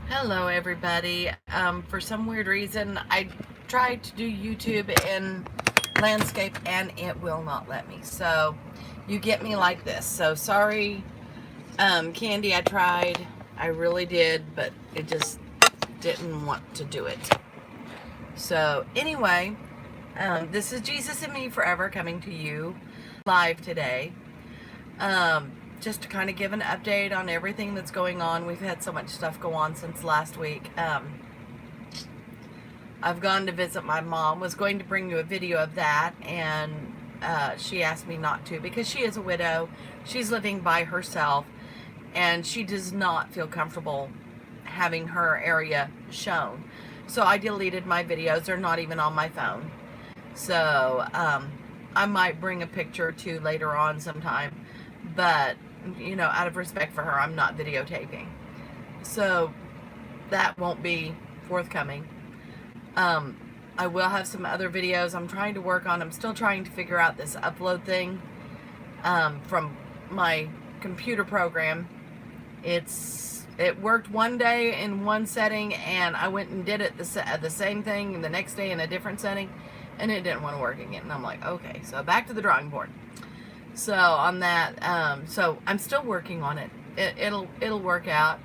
Hello everybody. For some weird reason, I tried to do YouTube in landscape and it will not let me. So you get me like this. So sorry, Candy, I tried. I really did, but it just didn't want to do it. So anyway, this is Jesus and Me Forever coming to you live today. Just to kind of give an update on everything that's going on. We've had so much stuff go on since last week. I've gone to visit my mom. Was going to bring you a video of that, and she asked me not to because she is a widow. She's living by herself, and she does not feel comfortable having her area shown. So I deleted my videos. They're not even on my phone. So I might bring a picture or two later on sometime, but you know, out of respect for her, I'm not videotaping. So that won't be forthcoming. I will have some other videos I'm trying to work on. I'm still trying to figure out this upload thing from my computer program. It worked one day in one setting, and I went and did it the same thing the next day in a different setting, and it didn't want to work again. And I'm like, okay, so back to the drawing board. So on that, so I'm still working on it. It'll work out.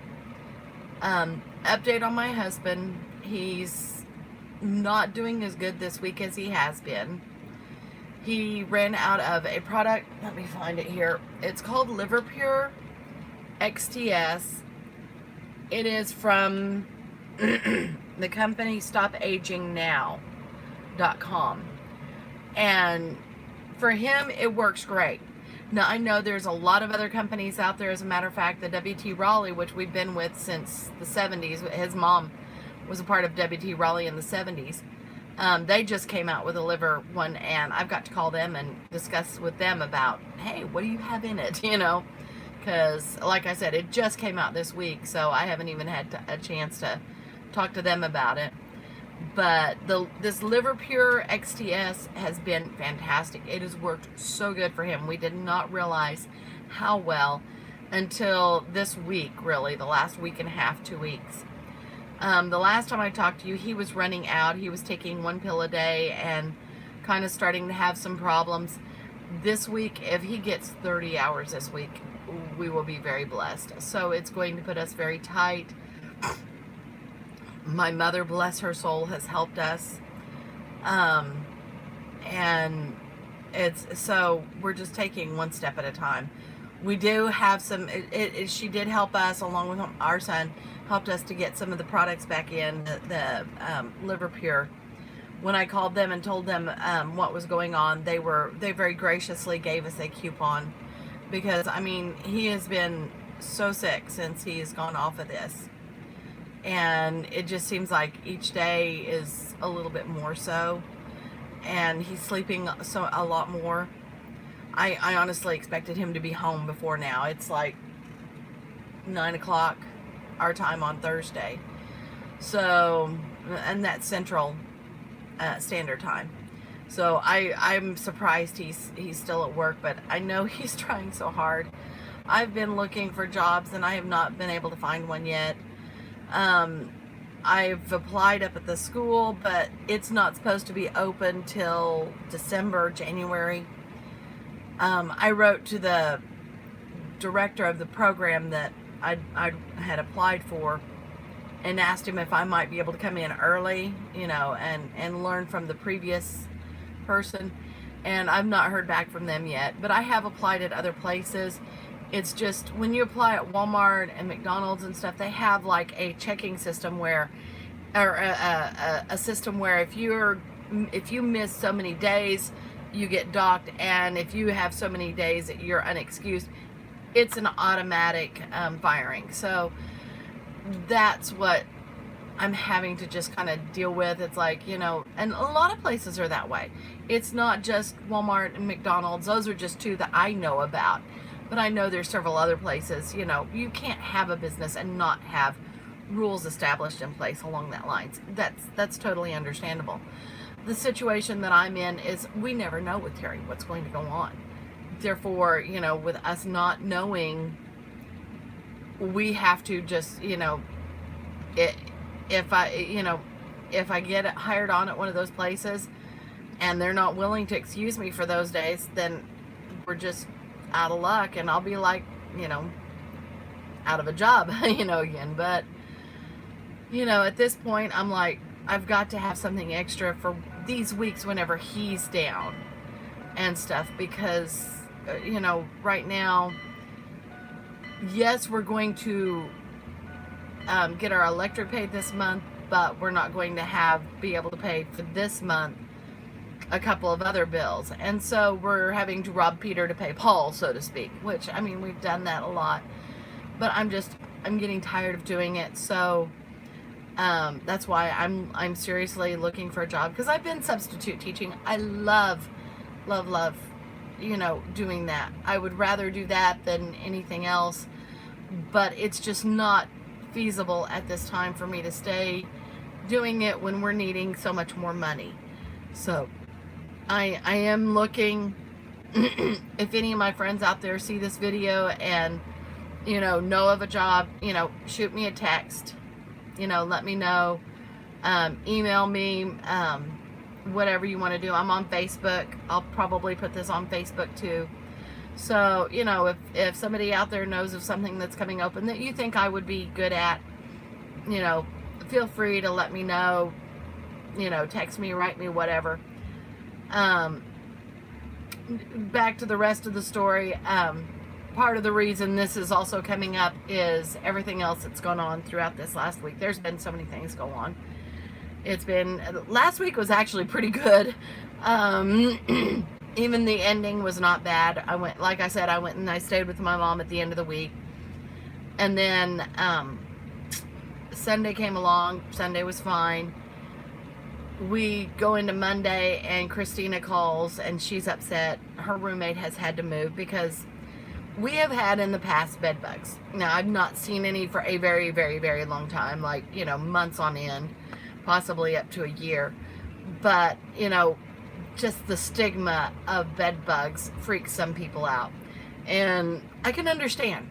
Update on my husband. He's not doing as good this week as he has been. He ran out of a product. Let me find it here. It's called Liverpure XTS. It is from the company StopAgingNow.com. And for him, it works great. Now, I know there's a lot of other companies out there. As a matter of fact, the W.T. Raleigh, which we've been with since the 70s, his mom was a part of W.T. Raleigh in the 70s. They just came out with a liver one, and I've got to call them and discuss with them about, hey, what do you have in it, you know? Because, like I said, it just came out this week, so I haven't even had a chance to talk to them about it. But this Liverpure XTS has been fantastic. It has worked so good for him. We did not realize how well until this week, really, the last week and a half, 2 weeks. The last time I talked to you, he was running out. He was taking 1 pill a day and kind of starting to have some problems. This week, if he gets 30 hours this week, we will be very blessed. So it's going to put us very tight. My mother, bless her soul, has helped us. And so we're just taking one step at a time. We do have some, she did help us, along with our son, helped us to get some of the products back in, the Liverpure. When I called them and told them what was going on, they very graciously gave us a coupon, because, I mean, he has been so sick since he's gone off of this. And it just seems like each day is a little bit more so, and he's sleeping a lot more. I honestly expected him to be home before now. It's like 9 o'clock our time on Thursday, so, and that's Central Standard Time. So I'm surprised he's still at work, but I know he's trying so hard. I've been looking for jobs and I have not been able to find one yet. I've applied up at the school, but it's not supposed to be open till December, January. I wrote to the director of the program that I had applied for and asked him if I might be able to come in early, you know, and learn from the previous person. And I've not heard back from them yet, but I have applied at other places. It's just when you apply at Walmart and McDonald's and stuff, they have like a checking system where, or a system where if you miss so many days, you get docked, and if you have so many days that you're unexcused, it's an automatic firing. So that's what I'm having to just kind of deal with. It's like, you know, and a lot of places are that way. It's not just Walmart and McDonald's. Those are just two that I know about. But I know there's several other places. You know, you can't have a business and not have rules established in place along that lines. That's totally understandable. The situation that I'm in is we never know with Terry what's going to go on. Therefore, you know, with us not knowing, we have to just, you know, it, if I, if I get hired on at one of those places and they're not willing to excuse me for those days, then we're just out of luck, and I'll be like, out of a job, again. But, at this point, I'm like, I've got to have something extra for these weeks whenever he's down and stuff, because, right now, yes, we're going to get our electric paid this month, but we're not going to be able to pay for this month a couple of other bills. And so we're having to rob Peter to pay Paul, so to speak, which, I mean, we've done that a lot, but I'm getting tired of doing it. So that's why I'm seriously looking for a job, because I've been substitute teaching. I love doing that. I would rather do that than anything else, but it's just not feasible at this time for me to stay doing it when we're needing so much more money. So I am looking. If any of my friends out there see this video and know of a job, shoot me a text, let me know, email me, whatever you want to do. I'm on Facebook. I'll probably put this on Facebook too. So, if somebody out there knows of something that's coming open that you think I would be good at, feel free to let me know, text me, write me, whatever. Back to the rest of the story. Part of the reason this is also coming up is everything else that's gone on throughout this last week. There's been so many things go on. Last week was actually pretty good. Even the ending was not bad. Like I said, I went and I stayed with my mom at the end of the week. And then Sunday came along. Sunday was fine. We go into Monday and Christina calls and she's upset. Her roommate has had to move because we have had in the past bed bugs. Now, I've not seen any for a very, very, very long time, like, months on end, possibly up to a year. But, just the stigma of bed bugs freaks some people out. And I can understand.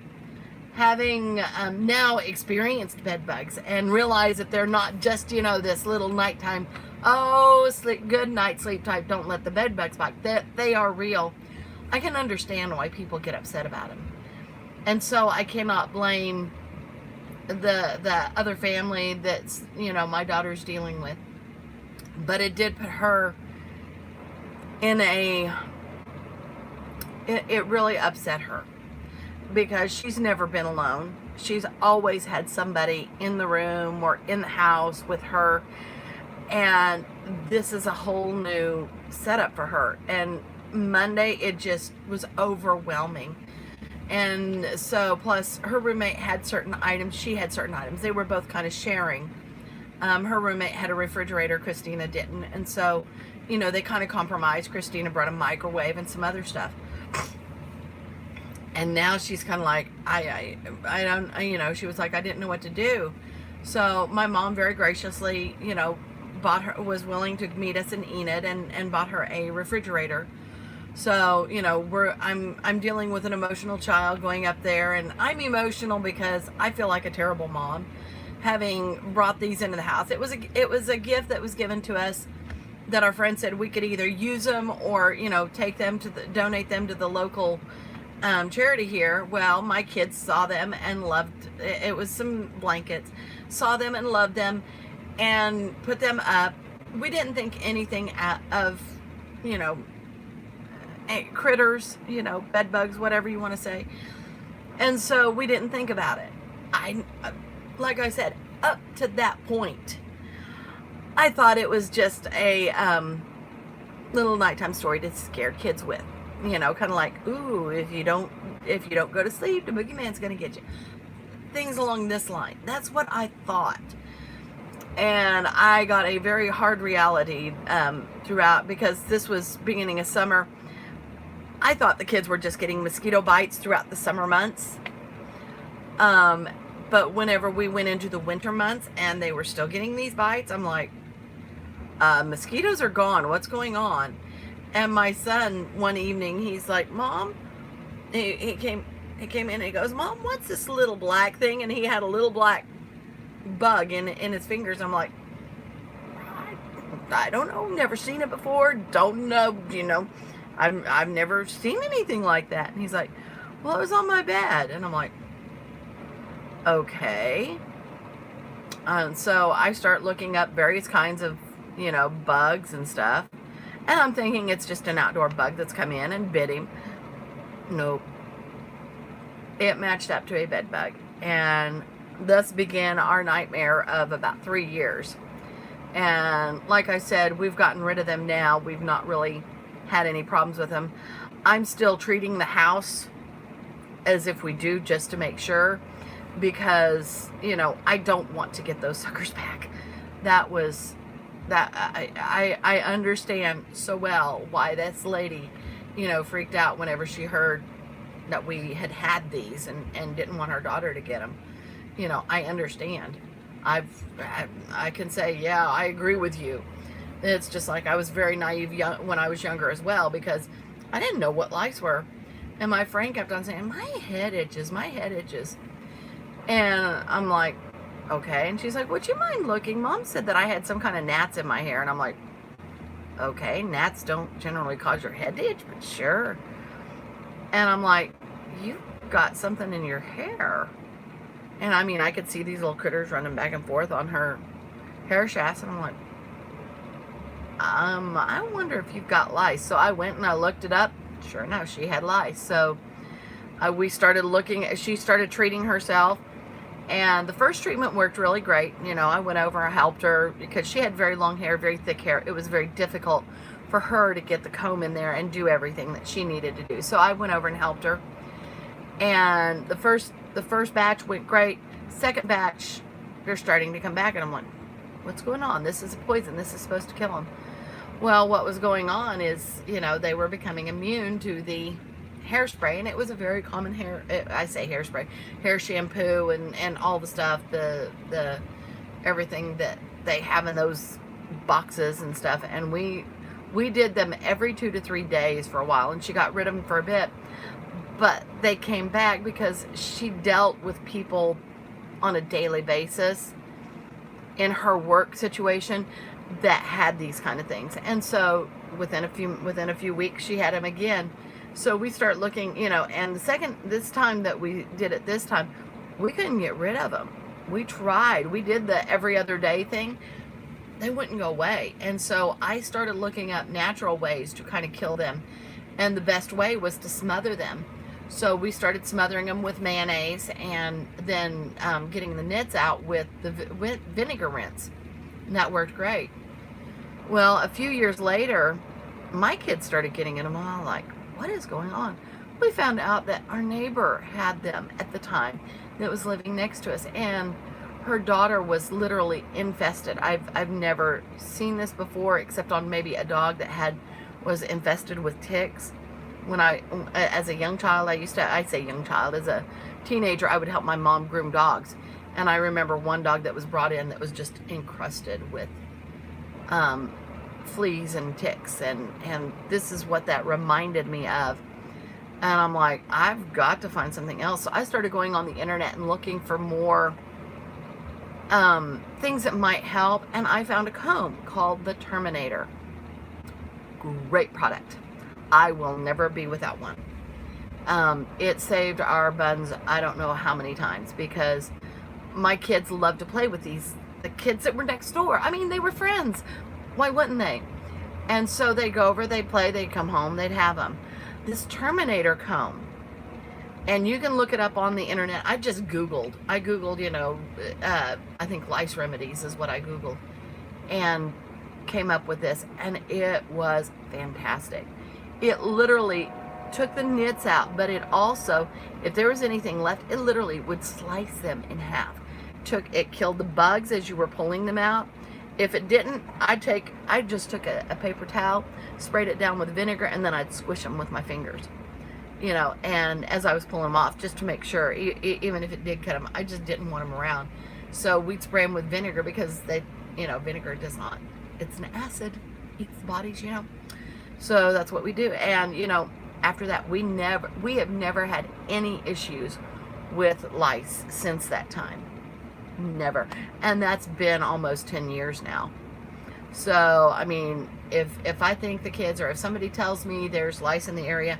Having now experienced bed bugs and realize that they're not just, this little nighttime, good night, sleep tight, don't let the bed bugs bite. They are real. I can understand why people get upset about them. And so I cannot blame the other family that's, my daughter's dealing with. But it did put her in it really upset her, because she's never been alone. She's always had somebody in the room or in the house with her. And this is a whole new setup for her. And Monday, it just was overwhelming. And so, plus her roommate had certain items, she had certain items. They were both kind of sharing. Her roommate had a refrigerator, Christina didn't. And so, they kind of compromised. Christina brought a microwave and some other stuff. And now she's kind of like, I don't, she was like, I didn't know what to do. So my mom very graciously, was willing to meet us in Enid and bought her a refrigerator. So, I'm dealing with an emotional child going up there, and I'm emotional because I feel like a terrible mom having brought these into the house. It was a gift that was given to us that our friend said we could either use them or, take them donate them to the local charity here. Well, my kids saw them and loved it. Was some blankets, saw them and loved them and put them up. We didn't think anything of, critters, bed bugs, whatever you want to say. And so we didn't think about it. Like I said, up to that point, I thought it was just a little nighttime story to scare kids with. Kind of like, ooh, if you don't go to sleep, the boogeyman's going to get you. Things along this line. That's what I thought. And I got a very hard reality throughout, because this was beginning of summer. I thought the kids were just getting mosquito bites throughout the summer months. But whenever we went into the winter months and they were still getting these bites, I'm like, mosquitoes are gone. What's going on? And my son, one evening, he's like, Mom, he came in and he goes, Mom, what's this little black thing? And he had a little black bug in his fingers. I'm like, I don't know, never seen it before, don't know, I've never seen anything like that. And he's like, well, it was on my bed. And I'm like, okay. And so I start looking up various kinds of, bugs and stuff. And I'm thinking it's just an outdoor bug that's come in and bit him. Nope. It matched up to a bed bug. And thus began our nightmare of about 3 years. And like I said, we've gotten rid of them now. We've not really had any problems with them. I'm still treating the house as if we do, just to make sure, because I don't want to get those suckers back. I understand so well why this lady freaked out whenever she heard that we had these and didn't want her daughter to get them. I understand. I can say, yeah, I agree with you. It's just like I was very naive when I was younger as well, because I didn't know what lice were. And my friend kept on saying, my head itches, my head itches. And I'm like, okay. And she's like, would you mind looking? Mom said that I had some kind of gnats in my hair. And I'm like, okay, gnats don't generally cause your head to itch, but sure. And I'm like, you've got something in your hair. And I mean, I could see these little critters running back and forth on her hair shafts. And I'm like, I wonder if you've got lice. So I went and I looked it up. Sure enough, she had lice. So we started she started treating herself. And the first treatment worked really great. I went over and helped her because she had very long hair, very thick hair. It was very difficult for her to get the comb in there and do everything that she needed to do. So I went over and helped her. And the first batch went great. Second batch, they're starting to come back. And I'm like, what's going on? This is a poison. This is supposed to kill them. Well, what was going on is, they were becoming immune to the hairspray, and it was a very common hairspray, hair shampoo and all the stuff, the everything that they have in those boxes and stuff. And we did them every 2 to 3 days for a while, and she got rid of them for a bit. But they came back because she dealt with people on a daily basis in her work situation that had these kind of things. And so within a few weeks, she had them again. So we start looking, and this time that we did it this time, we couldn't get rid of them. We tried. We did the every other day thing. They wouldn't go away. And so I started looking up natural ways to kind of kill them. And the best way was to smother them. So we started smothering them with mayonnaise, and then getting the nits out with the vinegar rinse. And that worked great. Well, a few years later, my kids started getting in them, and I'm like, what is going on? We found out that our neighbor had them at the time that was living next to us, and her daughter was literally infested. I've never seen this before, except on maybe a dog that was infested with ticks. As a young child, as a teenager, I would help my mom groom dogs. And I remember one dog that was brought in that was just encrusted with fleas and ticks. And this is what that reminded me of. And I'm like, I've got to find something else. So I started going on the internet and looking for more things that might help. And I found a comb called the Terminator. Great product. I will never be without one. It saved our buns I don't know how many times, because my kids love to play with these. The kids that were next door, I mean, they were friends. Why wouldn't they? And so they'd go over, they'd play, they'd come home, they'd have them. This Terminator comb, and you can look it up on the internet. I googled, I think lice remedies is what I googled, and came up with this, and it was fantastic. It literally took the nits out, but it also, if there was anything left, it literally would slice them in half. It killed the bugs as you were pulling them out. If it didn't, I just took a paper towel, sprayed it down with vinegar, and then I'd squish them with my fingers, and as I was pulling them off, just to make sure, even if it did cut them, I just didn't want them around. So we'd spray them with vinegar, because vinegar does not, it's an acid, eats the bodies, So that's what we do. And, after that, we have never had any issues with lice since that time. Never. And that's been almost 10 years now. So, I mean, if I think the kids, or if somebody tells me there's lice in the area,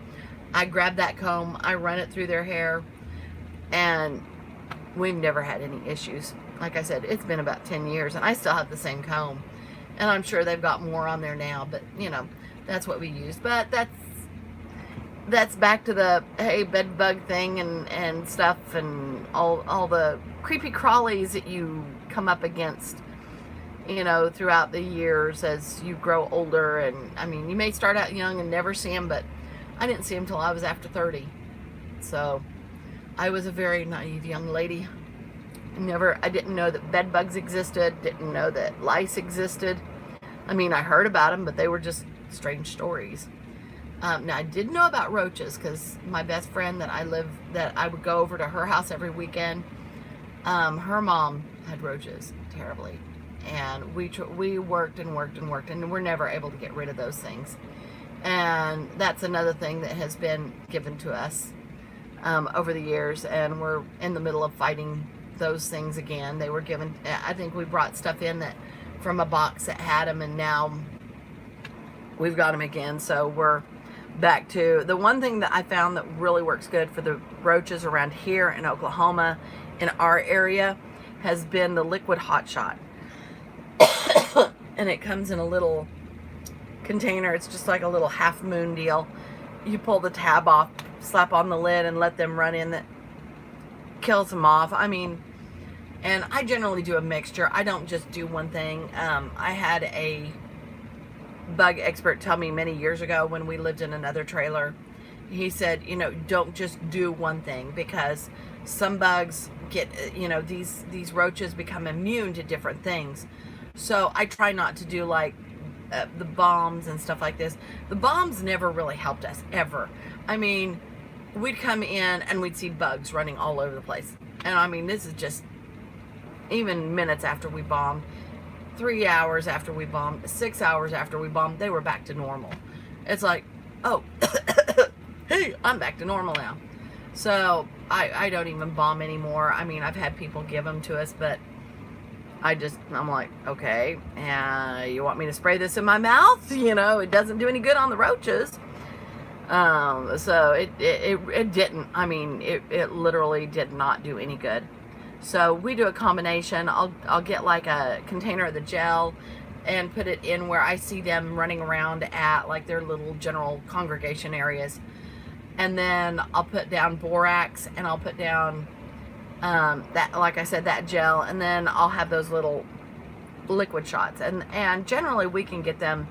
I grab that comb, I run it through their hair, and we've never had any issues. Like I said, it's been about 10 years, and I still have the same comb. And I'm sure they've got more on there now, but, you know, that's what we use. But that's back to the, hey, bed bug thing and stuff, and all the creepy crawlies that you come up against, you know, throughout the years as you grow older. And I mean, you may start out young and never see them, but I didn't see them till I was after 30. So I was a very naive young lady. I didn't know that bed bugs existed, didn't know that lice existed. I mean, I heard about them, but they were just strange stories. Now, I did know about roaches because my best friend that I would go over to her house every weekend, her mom had roaches terribly. And we worked and worked and worked, and we're never able to get rid of those things. And that's another thing that has been given to us over the years, and we're in the middle of fighting those things again. They were given, I think we brought stuff in that from a box that had them, and now we've got them again. So we're back to the one thing that I found that really works good for the roaches around here in Oklahoma, in our area, has been the liquid hot shot. And it comes in a little container. It's just like a little half moon deal. You pull the tab off, slap on the lid, and let them run in. That kills them off. I mean, and I generally do a mixture. I don't just do one thing. I had a bug expert tell me many years ago when we lived in another trailer. He said, you know, don't just do one thing, because some bugs get, you know, these roaches become immune to different things. So I try not to do like the bombs and stuff like this. The bombs never really helped us, ever. I mean, we'd come in and we'd see bugs running all over the place. And I mean, this is just even minutes after we bombed, 3 hours after we bombed, 6 hours after we bombed, they were back to normal. It's like, oh, hey, I'm back to normal now. So I don't even bomb anymore. I mean, I've had people give them to us, but I'm like, okay, you want me to spray this in my mouth? You know, it doesn't do any good on the roaches. So it didn't. I mean, it literally did not do any good. So we do a combination. I'll get like a container of the gel and put it in where I see them running around at like their little general congregation areas. And then I'll put down borax, and I'll put down that, like I said, that gel, and then I'll have those little liquid shots. And generally we can get them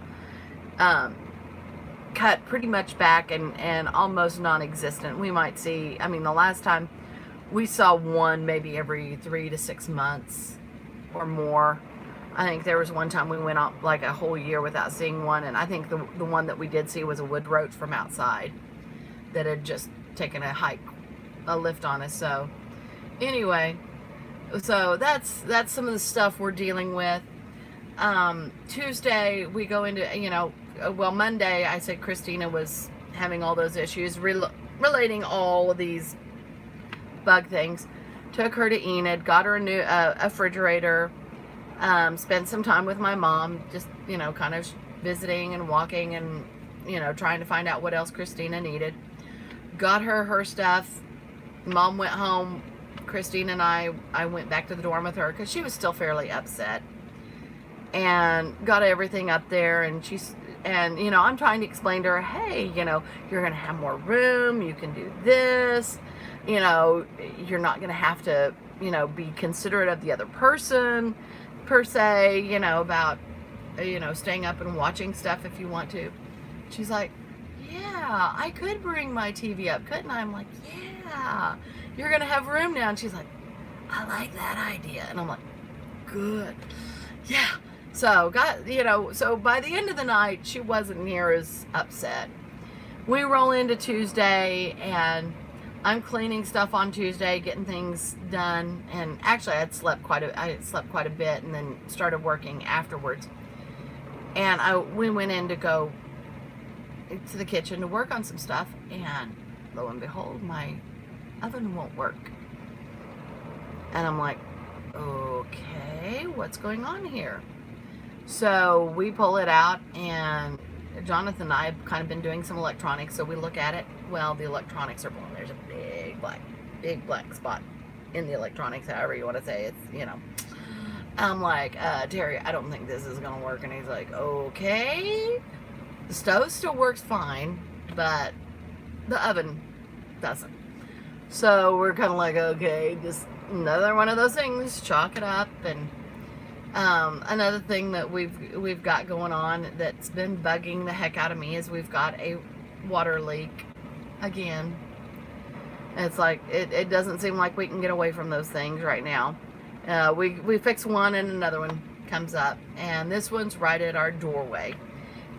cut pretty much back and almost non-existent. We might see, I mean, the last time we saw one maybe every 3 to 6 months or more. I think there was one time we went out like a whole year without seeing one, and I think the one that we did see was a wood roach from outside that had just taken a lift on us. So anyway, so that's some of the stuff we're dealing with. Tuesday we go into, you know, well, Monday I said Christina was having all those issues, relating all of these bug things. Took her to Enid, got her a new refrigerator, spent some time with my mom, just, you know, kind of visiting and walking and, you know, trying to find out what else Christina needed. Got her stuff. Mom went home. Christina and I went back to the dorm with her because she was still fairly upset, and got everything up there. And you know, I'm trying to explain to her, hey, you know, you're gonna have more room, you can do this, you know, you're not gonna have to, you know, be considerate of the other person per se, you know, about, you know, staying up and watching stuff if you want to. She's like, yeah, I could bring my TV up, couldn't I? I'm like, yeah, you're gonna have room now. And she's like, I like that idea. And I'm like, good, yeah. So so by the end of the night, she wasn't near as upset. We roll into Tuesday, and I'm cleaning stuff on Tuesday, getting things done. And actually, I had slept quite a bit, and then started working afterwards. And we went in to go to the kitchen to work on some stuff, and lo and behold, my oven won't work. And I'm like, okay, what's going on here? So we pull it out, and Jonathan and I have kind of been doing some electronics, so we look at it. Well, the electronics are blown. There's a big black spot in the electronics, however you want to say it. I'm like, Terry, I don't think this is going to work. And he's like, okay. The stove still works fine, but the oven doesn't. So we're kind of like, okay, just another one of those things, chalk it up. And another thing that we've got going on that's been bugging the heck out of me is we've got a water leak again. It's like it doesn't seem like we can get away from those things right now. We fix one and another one comes up, and this one's right at our doorway,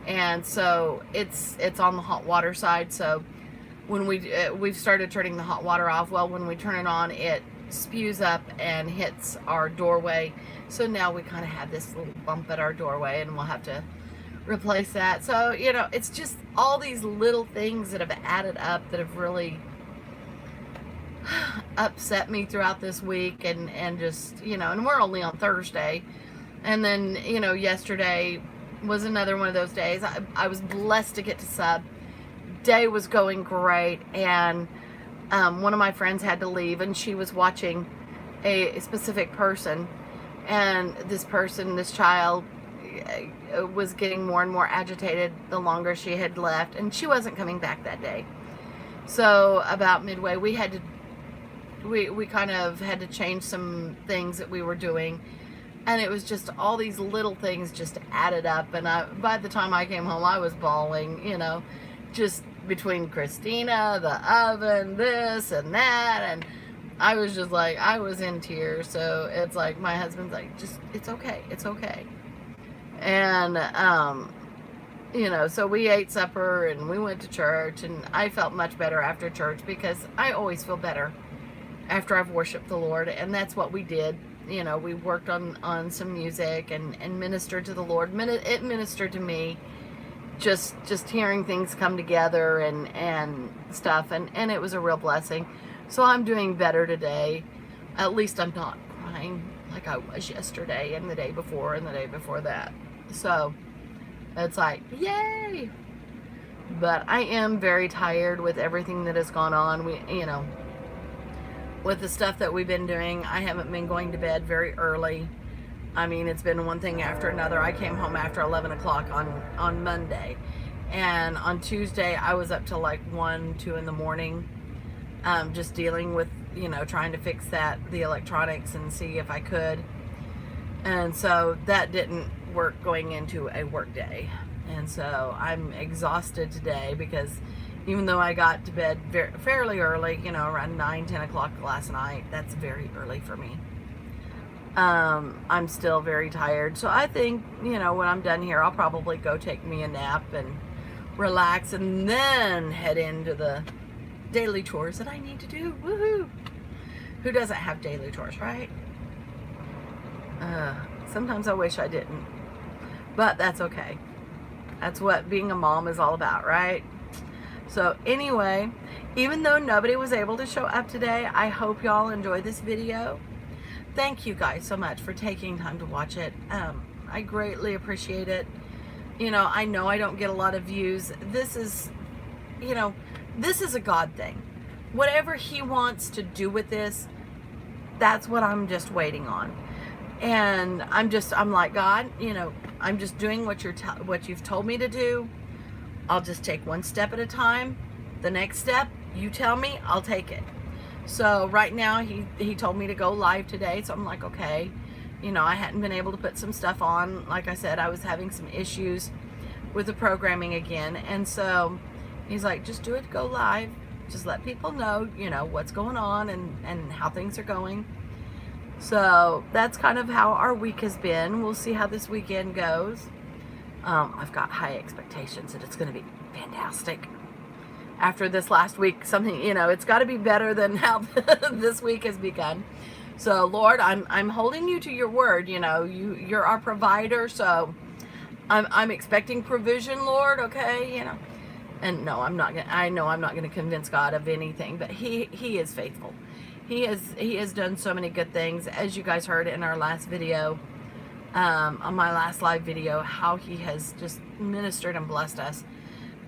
and so it's on the hot water side. So when we've started turning the hot water off, well, when we turn it on, it spews up and hits our doorway. So now we kind of have this little bump at our doorway, and we'll have to replace that. So it's just all these little things that have added up that have really upset me throughout this week, and just and we're only on Thursday, and then yesterday was another one of those days. I was blessed to get to sub. Day was going great, and one of my friends had to leave, and she was watching a specific person, and this child was getting more and more agitated the longer she had left, and she wasn't coming back that day. So about midway, we kind of had to change some things that we were doing, and it was just all these little things just added up. And by the time I came home, I was bawling, just between Christina, the oven, this and that, and I was just like, I was in tears. So it's like my husband's like, it's okay, and so we ate supper and we went to church, and I felt much better after church, because I always feel better after I've worshiped the Lord, and that's what we did. We worked on some music and ministered to the Lord. It ministered to me, just hearing things come together and stuff, and it was a real blessing. So I'm doing better today. At least I'm not crying like I was yesterday and the day before and the day before that. So it's like, yay! But I am very tired with everything that has gone on. With the stuff that we've been doing, I haven't been going to bed very early. I mean, it's been one thing after another. I came home after 11 o'clock on Monday. And on Tuesday, I was up till like 1, 2 in the morning, just dealing with, trying to fix the electronics and see if I could. And so that didn't work going into a work day. And so I'm exhausted today, because even though I got to bed fairly early, around 9, 10 o'clock last night, that's very early for me. I'm still very tired. So I think, when I'm done here, I'll probably go take me a nap and relax, and then head into the daily chores that I need to do. Woohoo! Who doesn't have daily chores, right? Sometimes I wish I didn't, but that's okay. That's what being a mom is all about, right? So anyway, even though nobody was able to show up today, I hope y'all enjoy this video. Thank you guys so much for taking time to watch it. I greatly appreciate it. I know I don't get a lot of views. This is a God thing. Whatever He wants to do with this, that's what I'm just waiting on. And I'm like, God, I'm just doing what you've told me to do. I'll just take one step at a time. The next step, you tell me, I'll take it. So right now, he told me to go live today. So I'm like, okay. I hadn't been able to put some stuff on. Like I said, I was having some issues with the programming again. And so he's like, just do it, go live. Just let people know, what's going on and how things are going. So that's kind of how our week has been. We'll see how this weekend goes. I've got high expectations that it's going to be fantastic. After this last week, it's got to be better than how this week has begun. So Lord, I'm holding you to your word. You're our provider. So I'm expecting provision, Lord. Okay, And no, I'm not gonna. I know I'm not gonna convince God of anything, but He is faithful. He has done so many good things, as you guys heard in our last video, on my last live video, how he has just ministered and blessed us.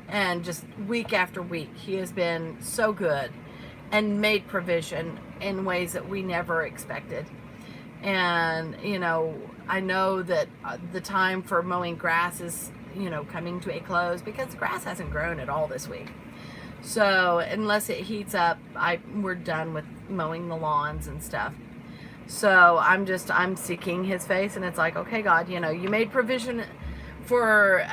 And just week after week, he has been so good and made provision in ways that we never expected. And, you know, I know that the time for mowing grass is, you know, coming to a close, because grass hasn't grown at all this week. So unless it heats up, we're done with mowing the lawns and stuff. So I'm seeking his face, and it's like, okay, God, you know, you made provision for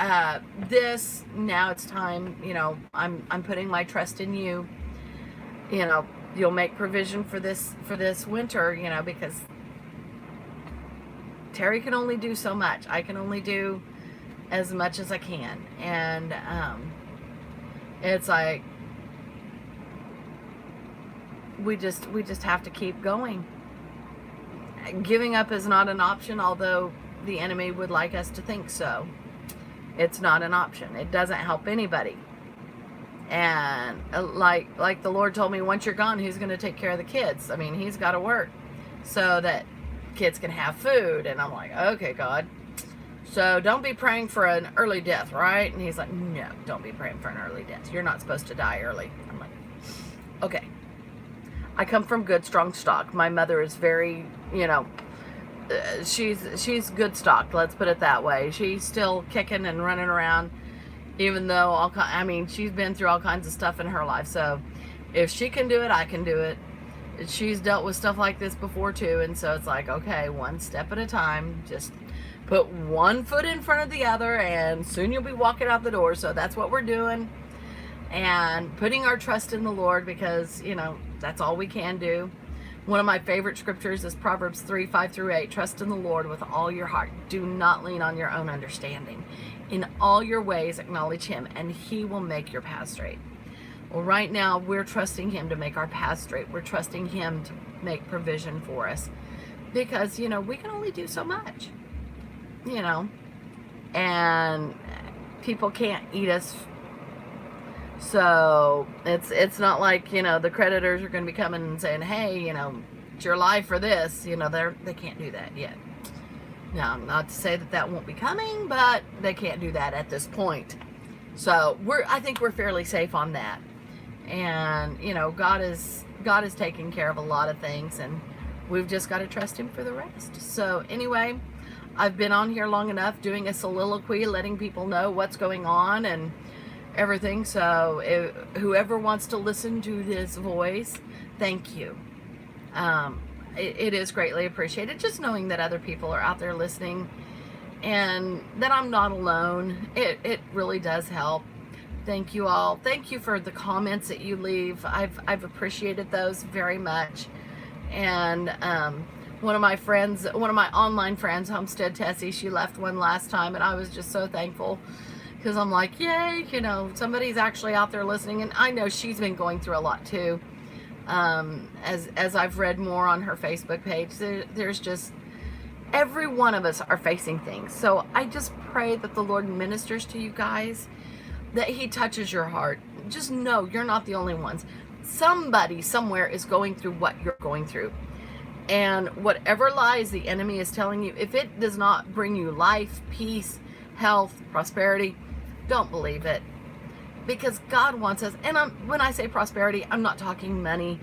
this. Now it's time, you know, I'm putting my trust in you. You know, you'll make provision for this winter, you know, because Terry can only do so much. I can only do as much as I can. And it's like, we just have to keep going. Giving up is not an option, although the enemy would like us to think so. It's not an option. It doesn't help anybody. And like the Lord told me, once you're gone, who's going to take care of the kids? I mean, he's got to work so that kids can have food. And I'm like, okay, God, so don't be praying for an early death, right? And he's like, no, don't be praying for an early death. You're not supposed to die early. I'm like, okay. I come from good, strong stock. My mother is very, you know, she's good stock. Let's put it that way. She's still kicking and running around, even though she's been through all kinds of stuff in her life. So if she can do it, I can do it. She's dealt with stuff like this before too. And so it's like, okay, one step at a time. Just put one foot in front of the other, and soon you'll be walking out the door. So that's what we're doing. And putting our trust in the Lord, because, you know, that's all we can do. One of my favorite scriptures is Proverbs 3:5-8. Trust in the Lord with all your heart. Do not lean on your own understanding. In all your ways, acknowledge him, and he will make your path straight. Well, right now, we're trusting him to make our path straight. We're trusting him to make provision for us. Because, you know, we can only do so much. You know. And people can't eat us. So it's not like, you know, the creditors are going to be coming and saying, hey, you know, it's your life for this. You know, they can't do that yet. Now, not to say that won't be coming, but they can't do that at this point. So I think we're fairly safe on that. And, you know, God is taking care of a lot of things, and we've just got to trust him for the rest. So anyway, I've been on here long enough doing a soliloquy, letting people know what's going on and everything. So whoever wants to listen to this voice, thank you. It is greatly appreciated, just knowing that other people are out there listening and that I'm not alone. It really does help. Thank you all. Thank you for the comments that you leave. I've appreciated those very much. And one of my online friends, Homestead Tessie, she left one last time, and I was just so thankful. Because I'm like, yay, you know, somebody's actually out there listening. And I know she's been going through a lot too. As I've read more on her Facebook page, there's just, every one of us are facing things. So I just pray that the Lord ministers to you guys, that he touches your heart. Just know you're not the only ones. Somebody somewhere is going through what you're going through. And whatever lies the enemy is telling you, if it does not bring you life, peace, health, prosperity, don't believe it. Because God wants us, and when I say prosperity, I'm not talking money.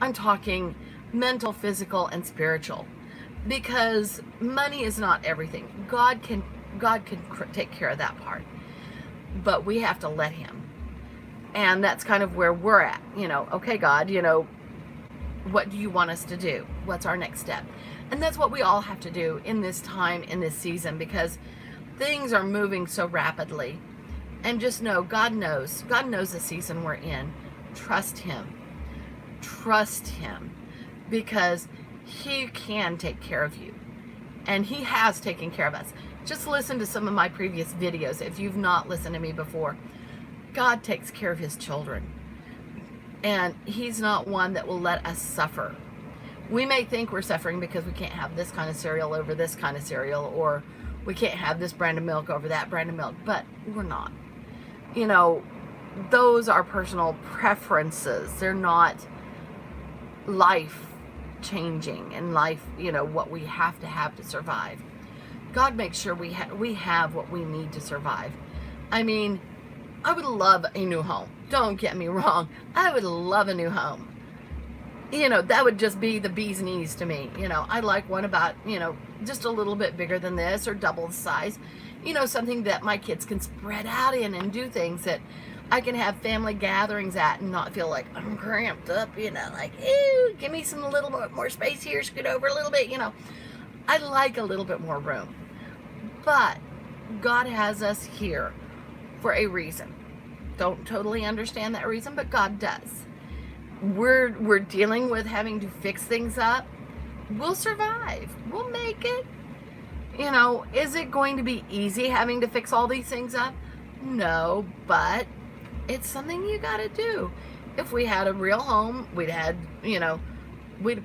I'm talking mental, physical, and spiritual. Because money is not everything. God can take care of that part. But we have to let him. And that's kind of where we're at. You know, okay, God, you know, what do you want us to do? What's our next step? And that's what we all have to do in this time, in this season, because things are moving so rapidly. And just know, God knows the season we're in. Trust him. Trust him. Because he can take care of you. And he has taken care of us. Just listen to some of my previous videos if you've not listened to me before. God takes care of his children. And he's not one that will let us suffer. We may think we're suffering because we can't have this kind of cereal over this kind of cereal, or we can't have this brand of milk over that brand of milk, but we're not. You know, those are personal preferences. They're not life changing and life, what we have to survive. God makes sure we have what we need to survive. I mean, I would love a new home. Don't get me wrong. I would love a new home. That would just be the bee's knees to me. I like one about, just a little bit bigger than this or double the size. Something that my kids can spread out in and do things that I can have family gatherings at and not feel like I'm cramped up, like, ew, give me some little more space here, scoot over a little bit, I like a little bit more room. But God has us here for a reason. Don't totally understand that reason, but God does. We're dealing with having to fix things up. We'll survive. We'll make it. Is it going to be easy having to fix all these things up? No, but it's something you got to do. If we had a real home, we'd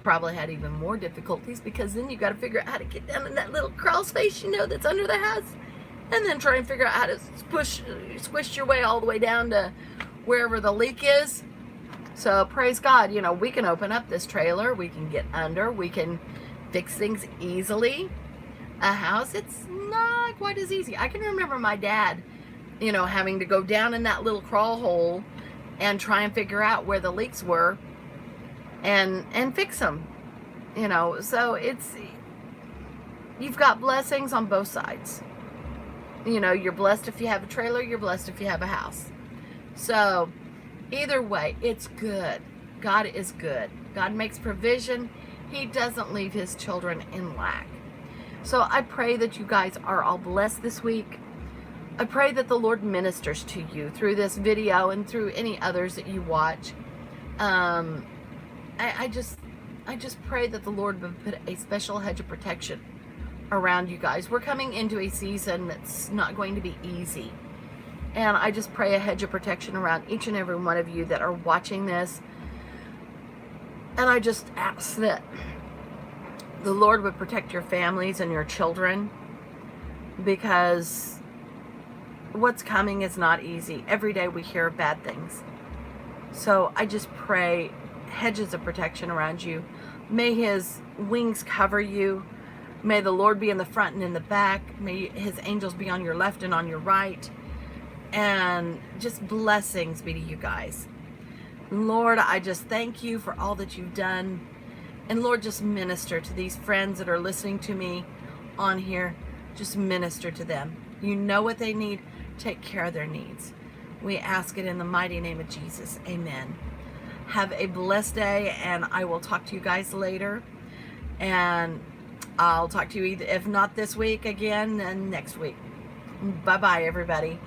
probably had even more difficulties, because then you got to figure out how to get down in that little crawl space, that's under the house, and then try and figure out how to squish your way all the way down to wherever the leak is. So praise God, we can open up this trailer, we can get under, we can fix things easily. A house, it's not quite as easy. I can remember my dad, having to go down in that little crawl hole and try and figure out where the leaks were and fix them. So you've got blessings on both sides. You're blessed if you have a trailer, you're blessed if you have a house. So either way, it's good. God is good. God makes provision. He doesn't leave his children in lack. So I pray that you guys are all blessed this week. I pray that the Lord ministers to you through this video and through any others that you watch. I just pray that the Lord would put a special hedge of protection around you guys. We're coming into a season that's not going to be easy. And I just pray a hedge of protection around each and every one of you that are watching this. And I just ask that the Lord would protect your families and your children, because what's coming is not easy. Every day we hear bad things. So I just pray hedges of protection around you. May his wings cover you. May the Lord be in the front and in the back. May his angels be on your left and on your right. And just blessings be to you guys. Lord, I just thank you for all that you've done. And Lord, just minister to these friends that are listening to me on here. Just minister to them. You know what they need. Take care of their needs. We ask it in the mighty name of Jesus. Amen. Have a blessed day, and I will talk to you guys later. And I'll talk to you, if not this week, again, then next week. Bye-bye, everybody.